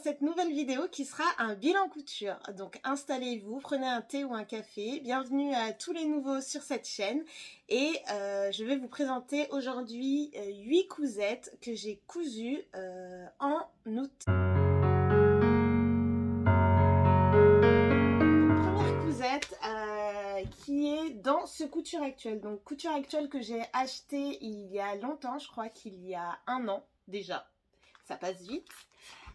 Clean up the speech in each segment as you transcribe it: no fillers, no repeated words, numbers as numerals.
cette nouvelle vidéo qui sera un bilan couture. Donc installez-vous, prenez un thé ou un café. Bienvenue à tous les nouveaux sur cette chaîne. Et je vais vous présenter aujourd'hui 8 cousettes que j'ai cousues en août. Première cousette qui est dans ce Couture Actuelle. Donc Couture Actuelle que j'ai acheté il y a longtemps, je crois qu'il y a un an déjà. Ça passe vite.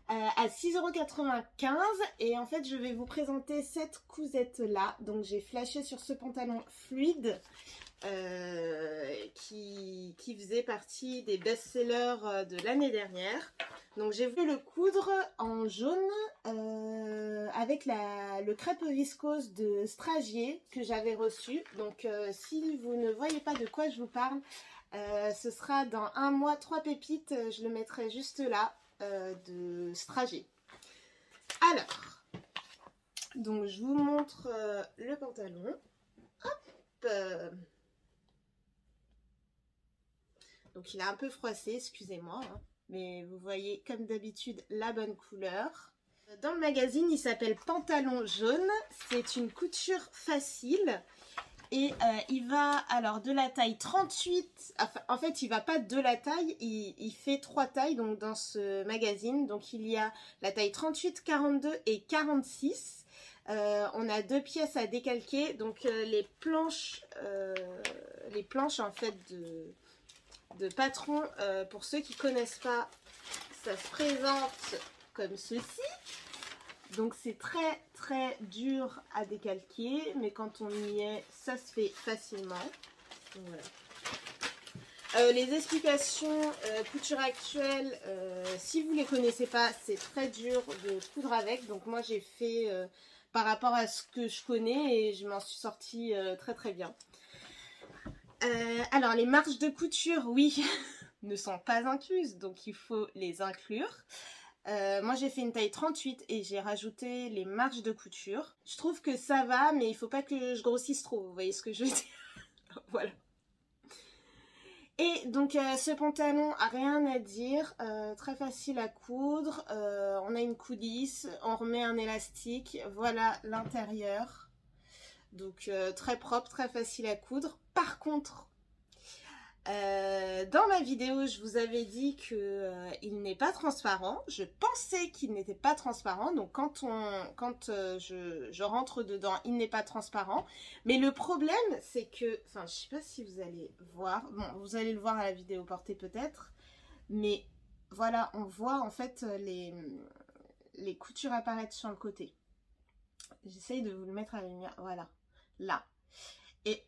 À 6,95 € et en fait je vais vous présenter cette cousette là. Donc j'ai flashé sur ce pantalon fluide qui faisait partie des best-sellers de l'année dernière. Donc j'ai voulu le coudre en jaune avec le crêpe viscose de Stragier que j'avais reçu. Donc si vous ne voyez pas de quoi je vous parle, ce sera dans un mois 3 pépites, je le mettrai juste là. De Stragier. Alors, donc je vous montre le pantalon. Hop. Donc il est un peu froissé, excusez-moi, hein, mais vous voyez comme d'habitude la bonne couleur. Dans le magazine, il s'appelle Pantalon jaune. C'est une couture facile. Et il va alors de la taille 38, enfin, en fait il va pas de la taille, il fait 3 tailles donc dans ce magazine. Donc il y a la taille 38, 42 et 46. On a 2 pièces à décalquer, donc les planches en fait de patron, pour ceux qui connaissent pas, ça se présente comme ceci. Donc c'est très très dur à décalquer, mais quand on y est, ça se fait facilement. Donc, voilà. Les explications Couture Actuelle, si vous ne les connaissez pas, c'est très dur de coudre avec. Donc moi j'ai fait par rapport à ce que je connais et je m'en suis sortie très très bien. Alors les marges de couture, oui, ne sont pas incluses, donc il faut les inclure. Moi j'ai fait une taille 38 et j'ai rajouté les marges de couture. Je trouve que ça va, mais il faut pas que je grossisse trop, vous voyez ce que je veux dire. Voilà. Et donc ce pantalon, rien à dire, très facile à coudre. On a une coulisse, on remet un élastique, voilà l'intérieur. Donc très propre, très facile à coudre. Par contre, dans ma vidéo, je vous avais dit qu'il n'est pas transparent. Je pensais qu'il n'était pas transparent. Donc quand je rentre dedans, il n'est pas transparent. Mais le problème, c'est que, enfin, je sais pas si vous allez voir. Bon, vous allez le voir à la vidéo portée peut-être. Mais voilà, on voit en fait les coutures apparaître sur le côté. J'essaye de vous le mettre à la lumière. Voilà, là. Et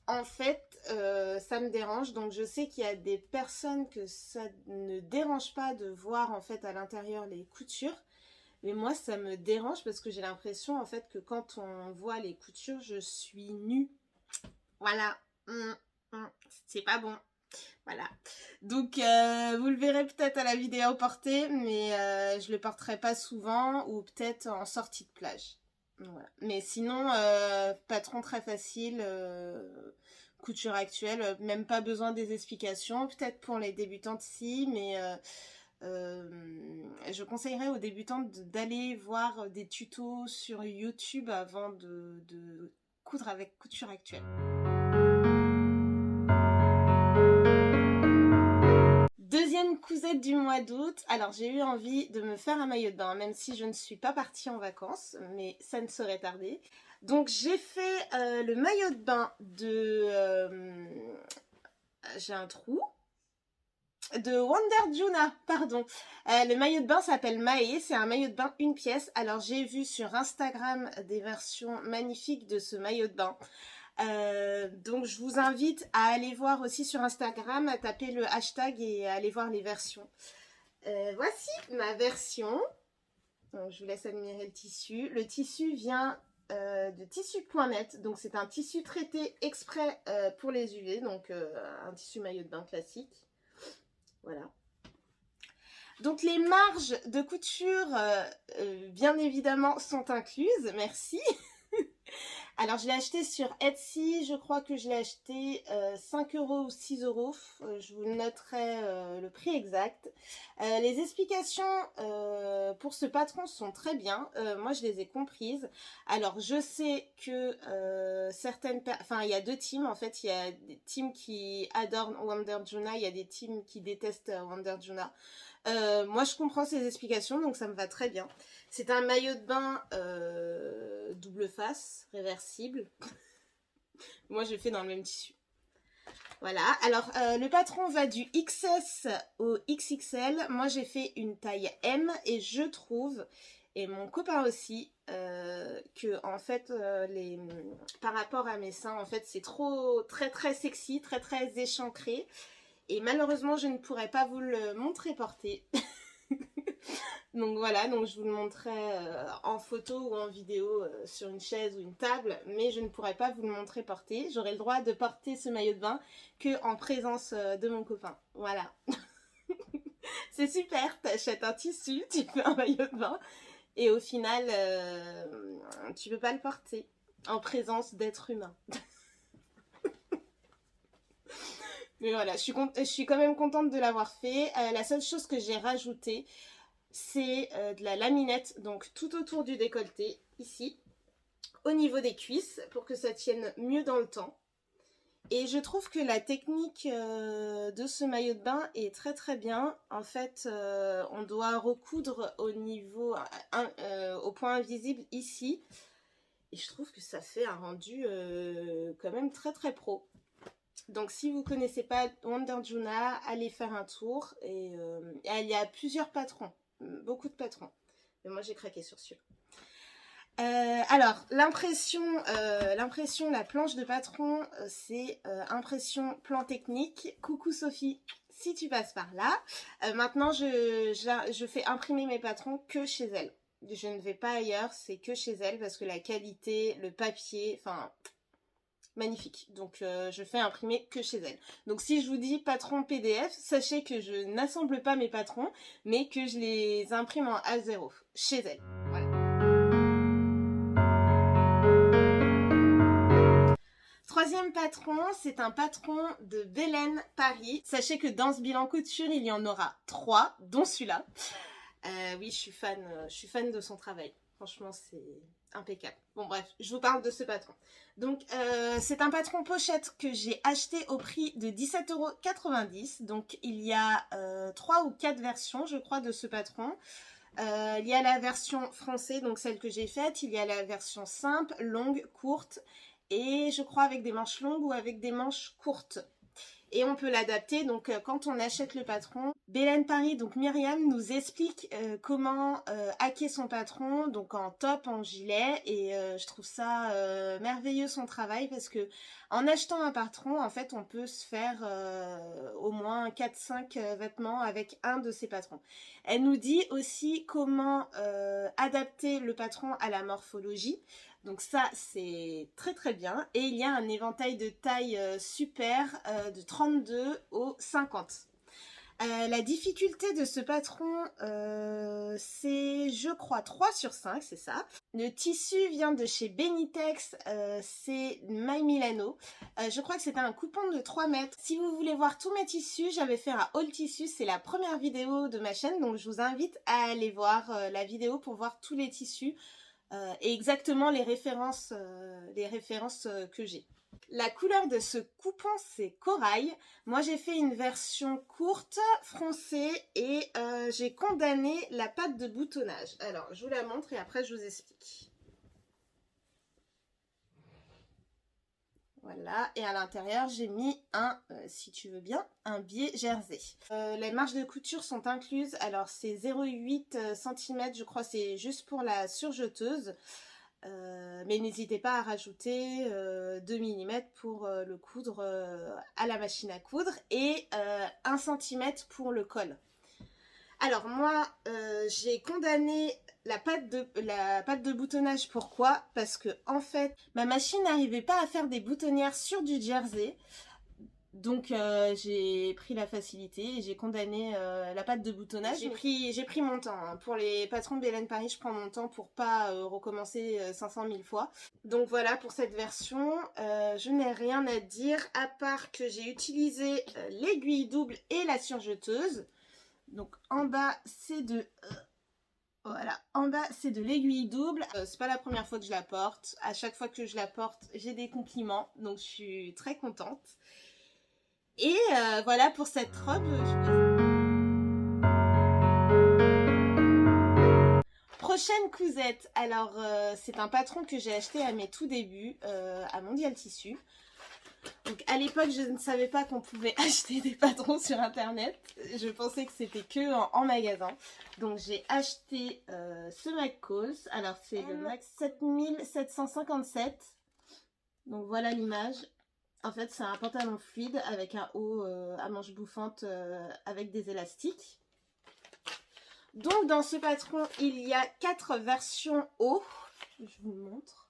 en fait, ça me dérange. Donc je sais qu'il y a des personnes que ça ne dérange pas de voir en fait à l'intérieur les coutures. Mais moi ça me dérange parce que j'ai l'impression en fait que quand on voit les coutures, je suis nue. Voilà. C'est pas bon. Voilà. Donc vous le verrez peut-être à la vidéo portée, mais je le porterai pas souvent ou peut-être en sortie de plage. Voilà. Mais sinon, patron très facile, Couture Actuelle, même pas besoin des explications. Peut-être pour les débutantes si, mais je conseillerais aux débutantes d'aller voir des tutos sur YouTube avant de coudre avec Couture Actuelle. Deuxième cousette du mois d'août. Alors j'ai eu envie de me faire un maillot de bain, même si je ne suis pas partie en vacances, mais ça ne saurait tarder. Donc j'ai fait le maillot de bain de... j'ai un trou. De Wonder Juna, pardon. Le maillot de bain s'appelle Mae, c'est un maillot de bain une pièce. Alors j'ai vu sur Instagram des versions magnifiques de ce maillot de bain. Donc je vous invite à aller voir aussi sur Instagram, à taper le hashtag et à aller voir les versions. Voici ma version. Donc, je vous laisse admirer le tissu. Le tissu vient de tissu.net, donc c'est un tissu traité exprès pour les UV, donc un tissu maillot de bain classique. Voilà. Donc les marges de couture, bien évidemment, sont incluses, merci. Alors, je l'ai acheté sur Etsy. Je crois que je l'ai acheté 5 euros ou 6 euros. Je vous noterai le prix exact. Les explications pour ce patron sont très bien. Moi, je les ai comprises. Alors, je sais que enfin, il y a deux teams. En fait, il y a des teams qui adorent Wonder Juna. Il y a des teams qui détestent Wonder Juna. Moi, je comprends ces explications, donc ça me va très bien. C'est un maillot de bain double face, réversible. Moi, je fais dans le même tissu. Voilà. Alors, le patron va du XS au XXL. Moi, j'ai fait une taille M et je trouve, et mon copain aussi, que en fait, par rapport à mes seins, en fait, c'est trop très sexy, très échancré. Et malheureusement, je ne pourrais pas vous le montrer porté. Donc voilà, donc je vous le montrerai en photo ou en vidéo sur une chaise ou une table, mais je ne pourrais pas vous le montrer porté. J'aurai le droit de porter ce maillot de bain que en présence de mon copain. Voilà. C'est super, t'achètes un tissu, tu fais un maillot de bain et au final, tu peux pas le porter en présence d'êtres humains. Mais voilà, je suis quand même contente de l'avoir fait. La seule chose que j'ai rajoutée, c'est de la laminette, donc tout autour du décolleté, ici, au niveau des cuisses, pour que ça tienne mieux dans le temps. Et je trouve que la technique de ce maillot de bain est très bien. En fait, on doit recoudre au niveau, au point invisible ici. Et je trouve que ça fait un rendu quand même très pro. Donc si vous ne connaissez pas Wonder Juna, allez faire un tour. Et il y a plusieurs patrons, beaucoup de patrons. Mais moi j'ai craqué sur celui-là. Alors l'impression, la planche de patron, c'est impression plan technique. Coucou Sophie, si tu passes par là. Maintenant je fais imprimer mes patrons que chez elle. Je ne vais pas ailleurs, c'est que chez elle parce que la qualité, le papier, enfin... magnifique, donc je fais imprimer que chez elle. Donc si je vous dis patron PDF, sachez que je n'assemble pas mes patrons, mais que je les imprime en A0 chez elle. Voilà. Troisième patron, c'est un patron de Belen Paris. Sachez que dans ce bilan couture, il y en aura 3, dont celui-là. Oui, je suis fan de son travail. Franchement, c'est impeccable. Bon bref, je vous parle de ce patron. Donc c'est un patron pochette que j'ai acheté au prix de 17,90 €. Donc il y a 3 ou 4 versions je crois de ce patron. Il y a la version française, donc celle que j'ai faite. Il y a la version simple, longue, courte et je crois avec des manches longues ou avec des manches courtes. Et on peut l'adapter, donc quand on achète le patron. Belen Paris, donc Myriam, nous explique comment hacker son patron, donc en top, en gilet. Et je trouve ça merveilleux son travail parce que en achetant un patron, en fait, on peut se faire au moins 4-5 vêtements avec un de ces patrons. Elle nous dit aussi comment adapter le patron à la morphologie. Donc ça, c'est très bien. Et il y a un éventail de taille super de 32 au 50. La difficulté de ce patron, c'est, je crois, 3 sur 5, c'est ça. Le tissu vient de chez Benitex, c'est My Milano. Je crois que c'était un coupon de 3 mètres. Si vous voulez voir tous mes tissus, j'avais fait un haul tissu, c'est la première vidéo de ma chaîne. Donc je vous invite à aller voir la vidéo pour voir tous les tissus. Et exactement les références que j'ai. La couleur de ce coupon, c'est corail. Moi, j'ai fait une version courte, froncée, et j'ai condamné la patte de boutonnage. Alors, je vous la montre et après, je vous explique. Voilà, et à l'intérieur, j'ai mis un, si tu veux bien, un biais jersey. Les marges de couture sont incluses, alors c'est 0,8 cm, je crois, c'est juste pour la surjeteuse. Mais n'hésitez pas à rajouter 2 mm pour le coudre à la machine à coudre et 1 cm pour le col. Alors moi, j'ai condamné la patte de boutonnage. Pourquoi? Parce que en fait, ma machine n'arrivait pas à faire des boutonnières sur du jersey. Donc j'ai pris la facilité et j'ai condamné la pâte de boutonnage. J'ai pris mon temps. Hein. Pour les patrons de Belen Paris, je prends mon temps pour pas recommencer 500 000 fois. Donc voilà pour cette version. Je n'ai rien à dire à part que j'ai utilisé l'aiguille double et la surjeteuse. Donc en bas c'est de... Voilà, en bas c'est de l'aiguille double. C'est pas la première fois que je la porte. À chaque fois que je la porte, j'ai des compliments. Donc je suis très contente. Et voilà pour cette robe. Prochaine cousette. Alors c'est un patron que j'ai acheté à mes tout débuts à Mondial Tissu. Donc à l'époque je ne savais pas qu'on pouvait acheter des patrons sur internet. Je pensais que c'était que en magasin. Donc j'ai acheté ce McCall's. Alors c'est le Max 7757. Donc voilà l'image. En fait, c'est un pantalon fluide avec un haut à manches bouffantes avec des élastiques. Donc, dans ce patron, il y a 4 versions haut. Je vous le montre.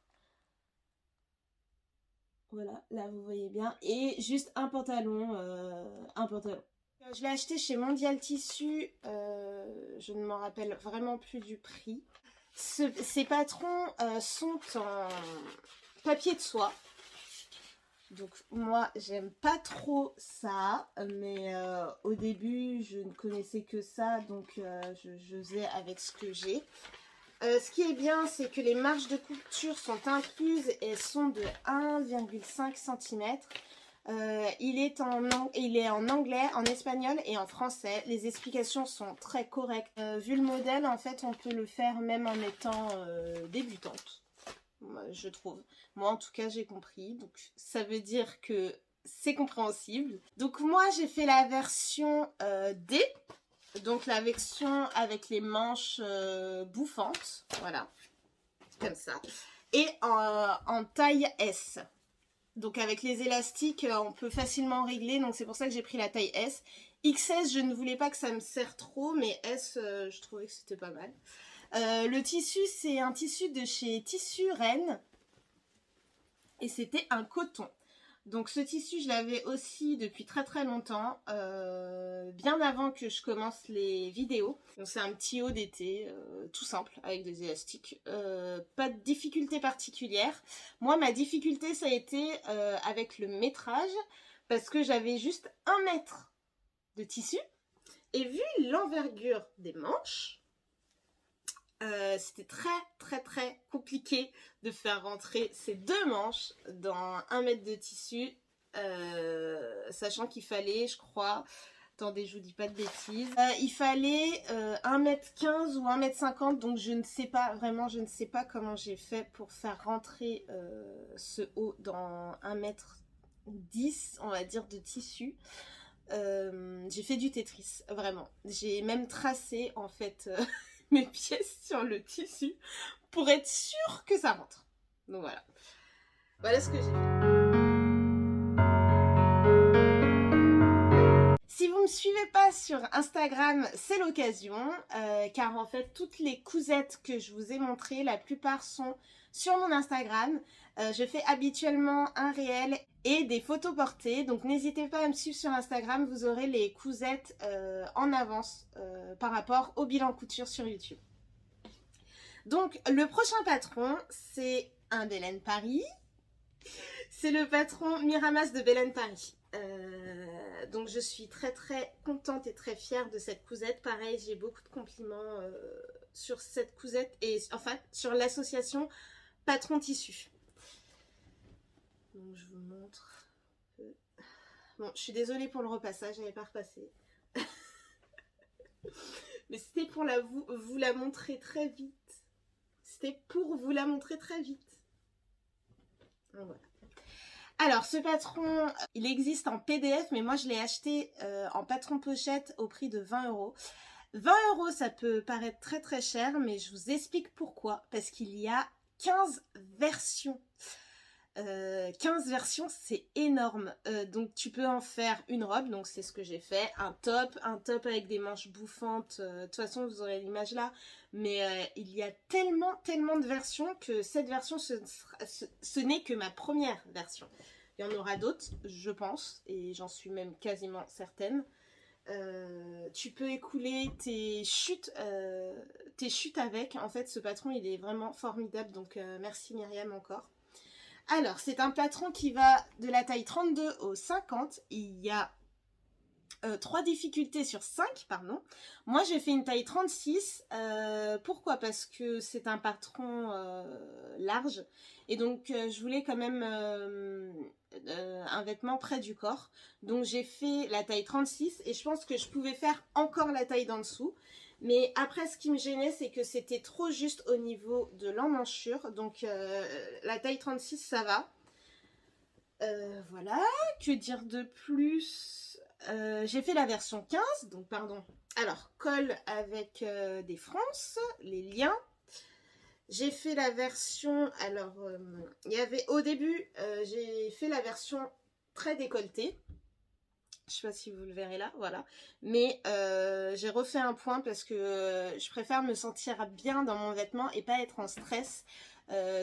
Voilà, là, vous voyez bien. Et juste un pantalon. Je l'ai acheté chez Mondial Tissu. Je ne m'en rappelle vraiment plus du prix. Ces patrons sont en papier de soie. Donc moi j'aime pas trop ça, mais au début je ne connaissais que ça, donc je faisais avec ce que j'ai. Ce qui est bien, c'est que les marges de couture sont incluses et elles sont de 1,5 cm. Il est en anglais, en espagnol et en français. Les explications sont très correctes. Vu le modèle, en fait, on peut le faire même en étant débutante. Je trouve. Moi en tout cas j'ai compris, donc ça veut dire que c'est compréhensible. Donc moi j'ai fait la version D, donc la version avec les manches bouffantes, voilà, comme ça, et en taille S. Donc avec les élastiques on peut facilement régler, donc c'est pour ça que j'ai pris la taille S. XS je ne voulais pas que ça me serre trop, mais S je trouvais que c'était pas mal. Le tissu, c'est un tissu de chez Tissu Rennes et c'était un coton. Donc ce tissu, je l'avais aussi depuis très très longtemps, bien avant que je commence les vidéos. Donc c'est un petit haut d'été, tout simple, avec des élastiques. Pas de difficulté particulière. Moi, ma difficulté, ça a été avec le métrage, parce que j'avais juste 1 mètre de tissu. Et vu l'envergure des manches, c'était très compliqué de faire rentrer ces 2 manches dans 1 mètre de tissu, sachant qu'il fallait, je crois, attendez, je vous dis pas de bêtises, il fallait 1m15 ou 1m50, donc je ne sais pas, vraiment je ne sais pas comment j'ai fait pour faire rentrer ce haut dans 1m10, on va dire, de tissu. J'ai fait du Tetris, vraiment. J'ai même tracé en fait mes pièces sur le tissu pour être sûre que ça rentre. Donc voilà. Voilà ce que j'ai fait. Si vous me suivez pas sur Instagram, c'est l'occasion, car en fait toutes les cousettes que je vous ai montrées, la plupart sont sur mon Instagram. Je fais habituellement un réel et des photos portées, donc n'hésitez pas à me suivre sur Instagram, vous aurez les cousettes en avance par rapport au bilan couture sur YouTube. Donc le prochain patron, c'est un Belen Paris, c'est le patron Miramas de Belen Paris. Donc je suis très contente et très fière de cette cousette. Pareil, j'ai beaucoup de compliments sur cette cousette et enfin sur l'association Patron Tissu. Donc je vous montre. Bon, je suis désolée pour le repassage, j'avais pas repassé. Mais c'était pour vous la montrer très vite. C'était pour vous la montrer très vite. Donc voilà. Alors ce patron, il existe en PDF, mais moi je l'ai acheté en patron pochette au prix de 20 €. 20 €, ça peut paraître très cher, mais je vous explique pourquoi. Parce qu'il y a 15 versions. 15 versions, c'est énorme. Donc tu peux en faire une robe, donc c'est ce que j'ai fait. Un top avec des manches bouffantes. De toute façon, vous aurez l'image là. Mais il y a tellement de versions que cette version, ce n'est que ma première version. Il y en aura d'autres, je pense, et j'en suis même quasiment certaine. Tu peux écouler tes chutes avec. En fait, ce patron, il est vraiment formidable, donc merci Myriam encore. Alors, c'est un patron qui va de la taille 32 au 50. Il y a 3 difficultés sur 5, pardon. Moi, j'ai fait une taille 36. Pourquoi? Parce que c'est un patron large. Et donc, je voulais quand même un vêtement près du corps. Donc, j'ai fait la taille 36. Et je pense que je pouvais faire encore la taille d'en dessous. Mais après, ce qui me gênait, c'est que c'était trop juste au niveau de l'emmanchure. Donc, la taille 36, ça va. Voilà. Que dire de plus? J'ai fait la version 15, donc pardon. Alors, col avec des fronces, les liens. J'ai fait la version, alors, il y avait au début, j'ai fait la version très décolletée. Je sais pas si vous le verrez là, voilà. Mais j'ai refait un point parce que je préfère me sentir bien dans mon vêtement et pas être en stress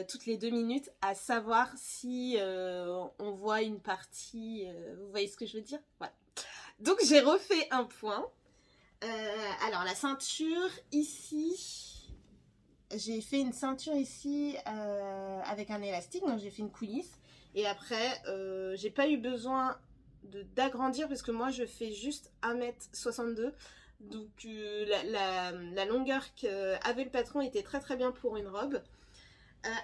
toutes les 2 minutes à savoir si on voit une partie. Vous voyez ce que je veux dire? Voilà. Donc j'ai refait un point. Alors la ceinture ici, j'ai fait une ceinture ici avec un élastique, donc j'ai fait une coulisse. Et après, j'ai pas eu besoin d'agrandir parce que moi je fais juste 1m62. Donc la longueur qu'avait le patron était très très bien pour une robe.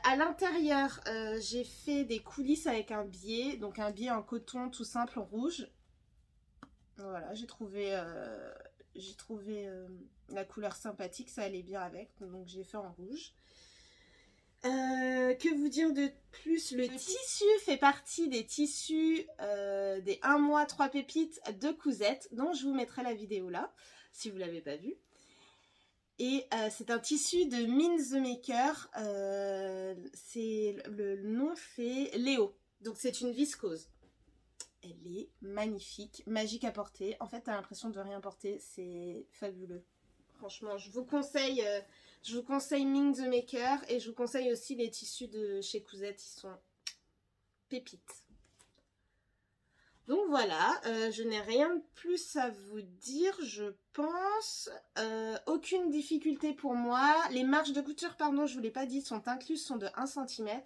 À l'intérieur, j'ai fait des coulisses avec un biais, donc un biais en coton tout simple rouge. Voilà, j'ai trouvé la couleur sympathique, ça allait bien avec, donc j'ai fait en rouge. Que vous dire de plus? Le tissu fait partie des tissus des 1 mois 3 pépites de Cousette, dont je vous mettrai la vidéo là, si vous ne l'avez pas vue. Et c'est un tissu de Min The Maker, le nom c'est Léo, donc c'est une viscose. Elle est magnifique, magique à porter. En fait, t'as l'impression de rien porter, c'est fabuleux. Franchement, je vous conseille Min The Maker et je vous conseille aussi les tissus de chez Cousette, ils sont pépites. Donc voilà, je n'ai rien de plus à vous dire, je pense. Aucune difficulté pour moi. Les marges de couture, pardon, je ne vous l'ai pas dit, sont incluses, sont de 1 cm.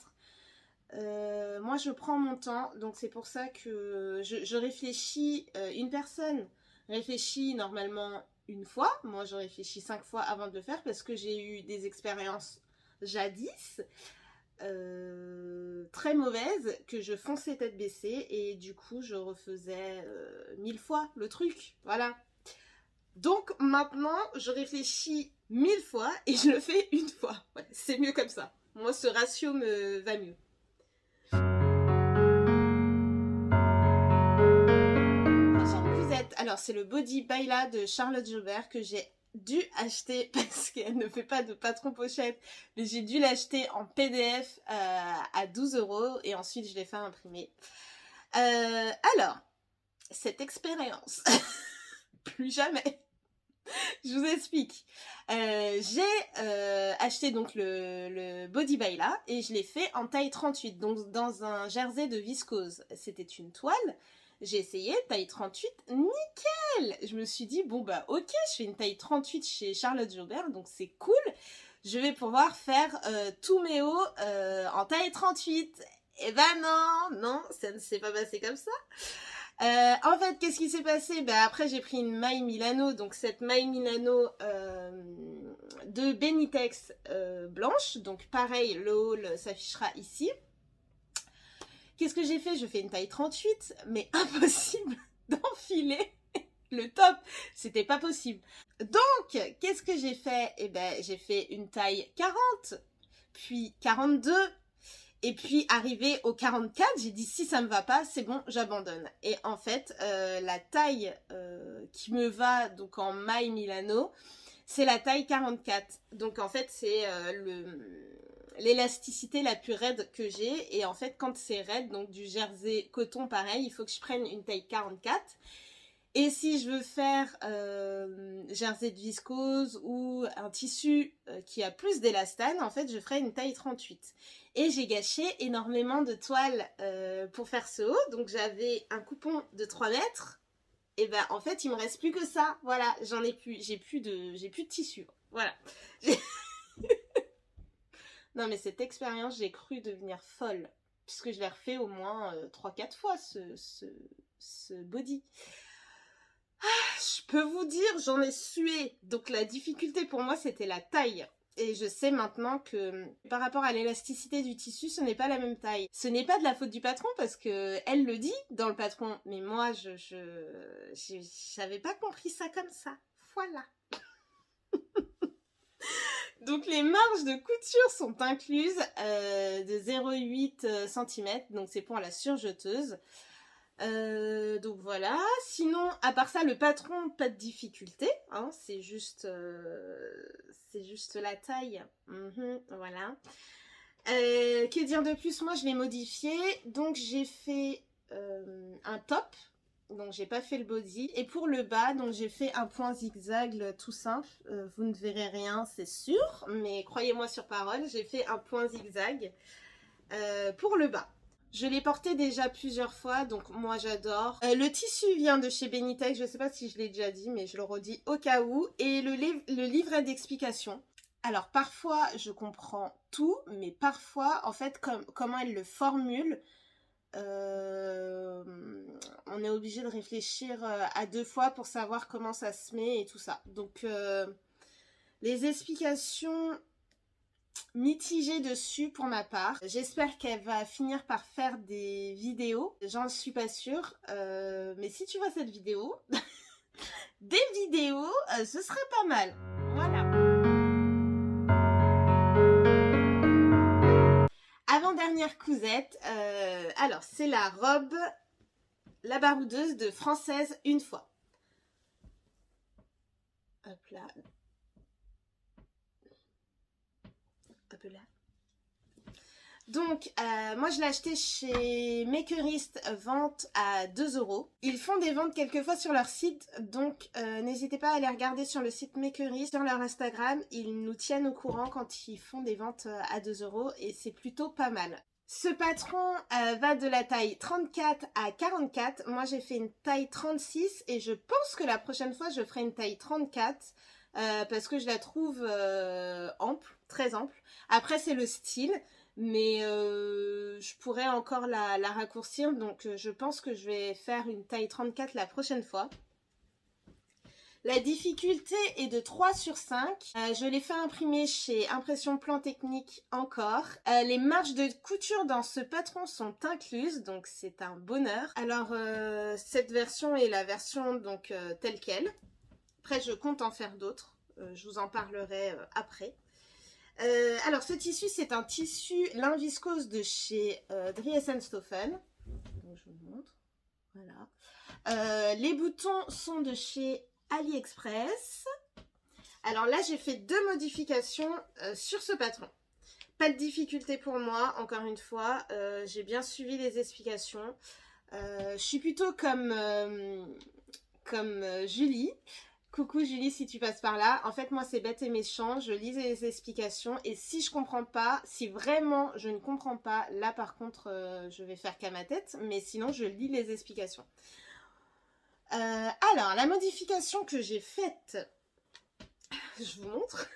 Moi je prends mon temps, donc c'est pour ça que je réfléchis, une personne réfléchit normalement une fois, moi je réfléchis 5 fois avant de le faire parce que j'ai eu des expériences jadis très mauvaises que je fonçais tête baissée et du coup je refaisais 1000 fois le truc, voilà. Donc maintenant je réfléchis 1000 fois et je le fais une fois, ouais, c'est mieux comme ça, moi ce ratio me va mieux. Alors c'est le Body Baila de Charlotte Jobert que j'ai dû acheter parce qu'elle ne fait pas de patron pochette, mais j'ai dû l'acheter en PDF à 12 € et ensuite je l'ai fait imprimer. Alors, cette expérience, plus jamais. Je vous explique. J'ai acheté donc le Body Baila et je l'ai fait en taille 38, donc dans un jersey de viscose. C'était une toile. J'ai essayé, taille 38, nickel! Je me suis dit, bon bah ok, je fais une taille 38 chez Charlotte Jobert, donc c'est cool. Je vais pouvoir faire tous mes hauts en taille 38. Et ben non, ça ne s'est pas passé comme ça. En fait, qu'est-ce qui s'est passé? Bah, après, j'ai pris une maille Milano, donc cette maille Milano de Benitex blanche. Donc pareil, le haul s'affichera ici. Qu'est-ce que j'ai fait? Je fais une taille 38, mais impossible d'enfiler le top. C'était pas possible. Donc, qu'est-ce que j'ai fait? Eh ben, j'ai fait une taille 40, puis 42, et puis arrivé au 44, j'ai dit si ça me va pas, c'est bon, j'abandonne. Et en fait, la taille qui me va donc en maille Milano, c'est la taille 44. Donc en fait, c'est l'élasticité la plus raide que j'ai. Et en fait, quand c'est raide, donc du jersey coton pareil, il faut que je prenne une taille 44. Et si je veux faire jersey de viscose ou un tissu qui a plus d'élastane, en fait, je ferai une taille 38. Et j'ai gâché énormément de toile pour faire ce haut. Donc, j'avais un coupon de 3 mètres. Et ben, en fait, il me reste plus que ça. Voilà, j'en ai plus. J'ai plus de tissu. Voilà. Non, mais cette expérience, j'ai cru devenir folle. Puisque je l'ai refait au moins 3-4 fois, ce body. Je peux vous dire, j'en ai sué. Donc la difficulté pour moi, c'était la taille. Et je sais maintenant que par rapport à l'élasticité du tissu, ce n'est pas la même taille. Ce n'est pas de la faute du patron parce que elle le dit dans le patron. Mais moi, j'avais pas compris ça comme ça. Voilà. Donc les marges de couture sont incluses de 0,8 cm. Donc c'est pour la surjeteuse. Donc voilà, sinon à part ça le patron pas de difficulté, hein, c'est juste la taille, voilà. Que dire de plus, moi je l'ai modifié, donc j'ai fait un top, donc j'ai pas fait le body, et pour le bas donc j'ai fait un point zigzag tout simple, vous ne verrez rien c'est sûr, mais croyez-moi sur parole, j'ai fait un point zigzag pour le bas. Je l'ai porté déjà plusieurs fois, donc moi j'adore. Le tissu vient de chez Benitex, je ne sais pas si je l'ai déjà dit, mais je le redis au cas où. Et le livret d'explication. Alors parfois je comprends tout, mais parfois en fait comment elle le formule, on est obligé de réfléchir à 2 fois pour savoir comment ça se met et tout ça. Donc les explications mitigée dessus pour ma part. J'espère qu'elle va finir par faire des vidéos. J'en suis pas sûre. Mais si tu vois cette vidéo, des vidéos, ce serait pas mal. Voilà. Avant-dernière cousette. Alors, c'est la robe La Baroudeuse de Française une fois. Hop là. Hop là. Donc, moi je l'ai acheté chez Makerist, vente à 2 €. Ils font des ventes quelquefois sur leur site, donc n'hésitez pas à aller regarder sur le site Makerist, sur leur Instagram. Ils nous tiennent au courant quand ils font des ventes à 2 € et c'est plutôt pas mal. Ce patron va de la taille 34 à 44. Moi j'ai fait une taille 36 et je pense que la prochaine fois je ferai une taille 34 parce que je la trouve ample, très ample. Après c'est le style. Mais je pourrais encore la raccourcir, donc je pense que je vais faire une taille 34 la prochaine fois. La difficulté est de 3 sur 5. Je l'ai fait imprimer chez Impression Plan Technique encore. Les marges de couture dans ce patron sont incluses, donc c'est un bonheur. Alors cette version est la version donc telle quelle. Après je compte en faire d'autres, je vous en parlerai après. Alors ce tissu c'est un tissu lin viscose de chez Dries & Stoffen. Donc, je vous montre. Voilà. Les boutons sont de chez AliExpress. Alors là j'ai fait 2 modifications sur ce patron. Pas de difficulté pour moi, encore une fois. J'ai bien suivi les explications. Je suis plutôt comme Julie. Coucou Julie si tu passes par là. En fait moi c'est bête et méchant, je lis les explications et si je comprends pas, si vraiment je ne comprends pas, là par contre je vais faire qu'à ma tête, mais sinon je lis les explications. Alors la modification que j'ai faite, je vous montre.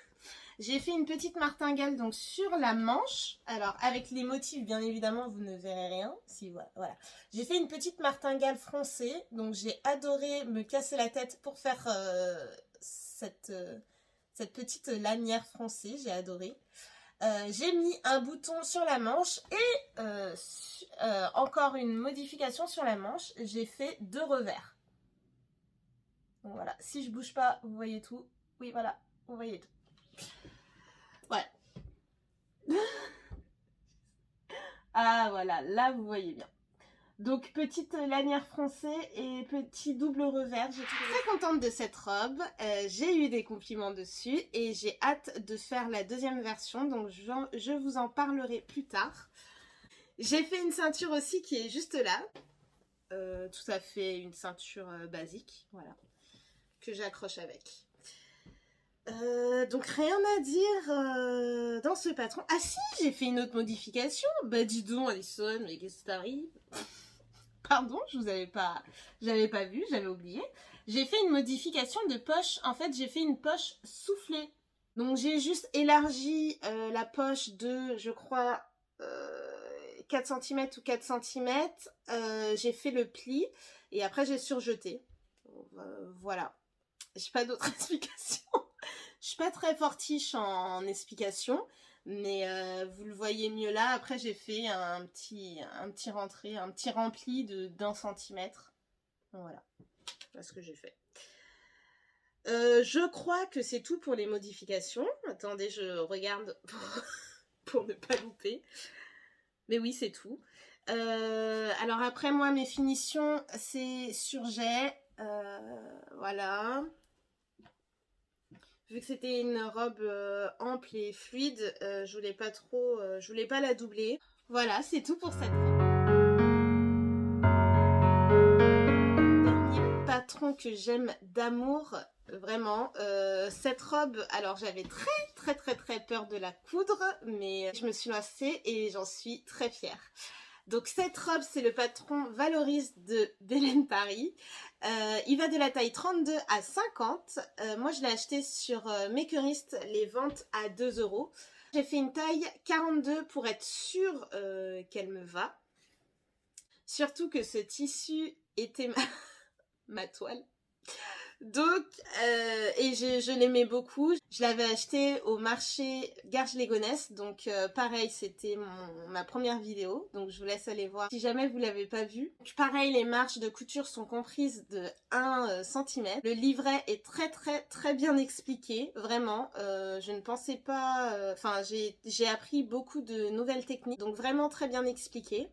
J'ai fait une petite martingale donc sur la manche. Alors avec les motifs bien évidemment vous ne verrez rien. Si voilà. J'ai fait une petite martingale froncée. Donc j'ai adoré me casser la tête pour faire cette petite lanière froncée. J'ai adoré. J'ai mis un bouton sur la manche et encore une modification sur la manche. J'ai fait 2 revers. Donc voilà. Si je bouge pas, vous voyez tout. Oui voilà, vous voyez tout. Voilà. Ah voilà, là vous voyez bien. Donc petite lanière froncée et petit double revers. J'étais très contente de cette robe. J'ai eu des compliments dessus et j'ai hâte de faire la deuxième version. Donc je vous en parlerai plus tard. J'ai fait une ceinture aussi qui est juste là. tout à fait une ceinture basique, voilà, que j'accroche avec. Donc rien à dire dans ce patron. Ah si, j'ai fait une autre modification. Bah dis donc Alison, mais qu'est-ce qui t'arrive? Pardon, j'avais pas vu, j'avais oublié. J'ai fait une modification de poche. En fait, j'ai fait une poche soufflée. Donc j'ai juste élargi la poche de, je crois, 4 cm ou 4 cm. J'ai fait le pli et après j'ai surjeté. Voilà. J'ai pas d'autre explication. Je suis pas très fortiche en explication, mais vous le voyez mieux là. Après, j'ai fait un petit rentré, un petit rempli d'1 centimètre. Voilà, voilà ce que j'ai fait. Je crois que c'est tout pour les modifications. Attendez, je regarde pour ne pas louper. Mais oui, c'est tout. Alors après, moi, mes finitions, c'est sur jet. Voilà. Vu que c'était une robe ample et fluide, je voulais pas la doubler. Voilà, c'est tout pour cette robe. Dernier patron que j'aime d'amour, vraiment. Cette robe, alors j'avais très peur de la coudre, mais je me suis lancée et j'en suis très fière. Donc cette robe, c'est le patron Valorise de Belen Paris. Il va de la taille 32 à 50. Moi, je l'ai acheté sur Makerist, les ventes à 2 €. J'ai fait une taille 42 pour être sûre qu'elle me va. Surtout que ce tissu était ma toile. Donc, et je l'aimais beaucoup. Je l'avais acheté au marché Garges-les-Gonesse. Donc, pareil, c'était ma première vidéo. Donc, je vous laisse aller voir si jamais vous l'avez pas vu. Donc, pareil, les marges de couture sont comprises de 1 cm. Le livret est très bien expliqué. Vraiment, je ne pensais pas... Enfin, j'ai appris beaucoup de nouvelles techniques. Donc, vraiment très bien expliqué.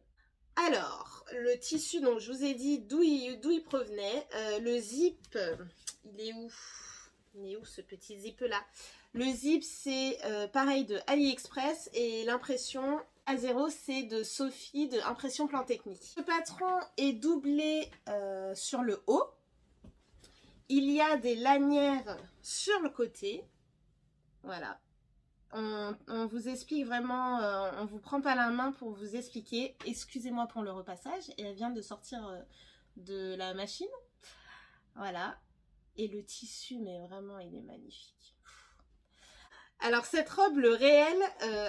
Alors, le tissu, donc je vous ai dit d'où il provenait. Le zip, il est où? Il est où ce petit zip là? Le zip, c'est pareil de AliExpress et l'impression A0, c'est de Sophie de Impression Plan Technique. Le patron est doublé sur le haut. Il y a des lanières sur le côté. Voilà. On vous explique vraiment, on vous prend pas la main pour vous expliquer. Excusez-moi pour le repassage. Et elle vient de sortir de la machine. Voilà. Et le tissu, mais vraiment, il est magnifique. Alors cette robe, le réel,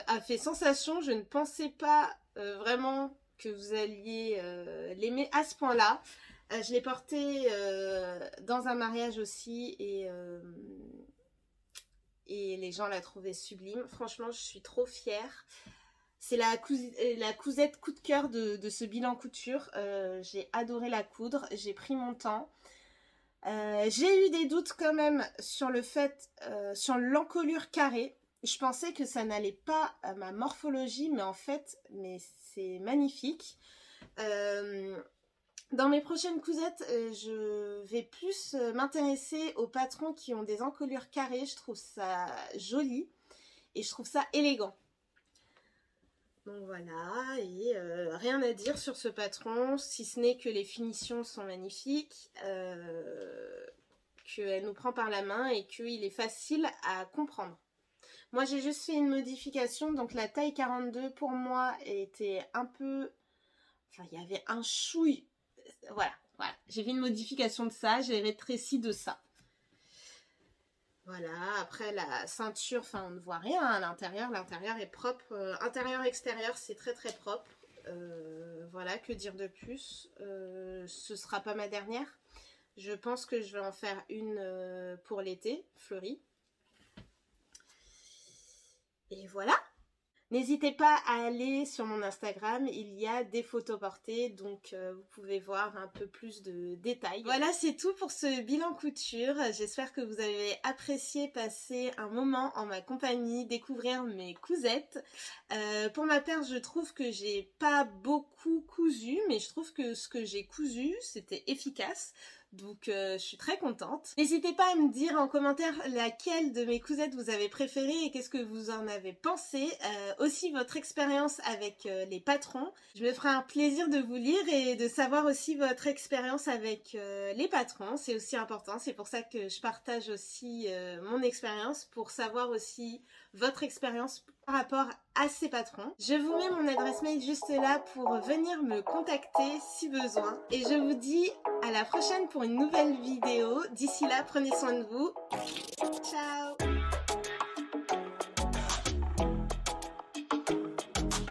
a fait sensation. Je ne pensais pas vraiment que vous alliez l'aimer à ce point-là. Je l'ai portée dans un mariage aussi et les gens la trouvaient sublime. Franchement, je suis trop fière. C'est la cousette coup de cœur de ce bilan couture. J'ai adoré la coudre, j'ai pris mon temps. J'ai eu des doutes quand même sur le fait, sur l'encolure carrée. Je pensais que ça n'allait pas à ma morphologie, mais en fait, c'est magnifique. Dans mes prochaines cousettes, je vais plus m'intéresser aux patrons qui ont des encolures carrées. Je trouve ça joli et je trouve ça élégant. Donc voilà, et rien à dire sur ce patron, si ce n'est que les finitions sont magnifiques, qu'elle nous prend par la main et qu'il est facile à comprendre. Moi j'ai juste fait une modification, donc la taille 42 pour moi était un peu... Enfin il y avait un chouille... Voilà, j'ai fait une modification de ça, j'ai rétréci de ça. Voilà, après la ceinture, enfin on ne voit rien à l'intérieur est propre. Intérieur-extérieur, c'est très propre. Voilà, que dire de plus. Ce sera pas ma dernière. Je pense que je vais en faire une pour l'été, fleurie. Et voilà. N'hésitez pas à aller sur mon Instagram, il y a des photos portées, donc vous pouvez voir un peu plus de détails. Voilà, c'est tout pour ce bilan couture. J'espère que vous avez apprécié passer un moment en ma compagnie, découvrir mes cousettes. Pour ma part, je trouve que j'ai pas beaucoup cousu, mais je trouve que ce que j'ai cousu, c'était efficace. Donc je suis très contente. N'hésitez pas à me dire en commentaire laquelle de mes cousettes vous avez préférée et qu'est-ce que vous en avez pensé. Aussi votre expérience avec les patrons. Je me ferai un plaisir de vous lire et de savoir aussi votre expérience avec les patrons. C'est aussi important, c'est pour ça que je partage aussi mon expérience, pour savoir aussi votre expérience par rapport à ces patrons. Je vous mets mon adresse mail juste là pour venir me contacter si besoin. Et je vous dis à la prochaine pour une nouvelle vidéo. D'ici là, prenez soin de vous. Ciao!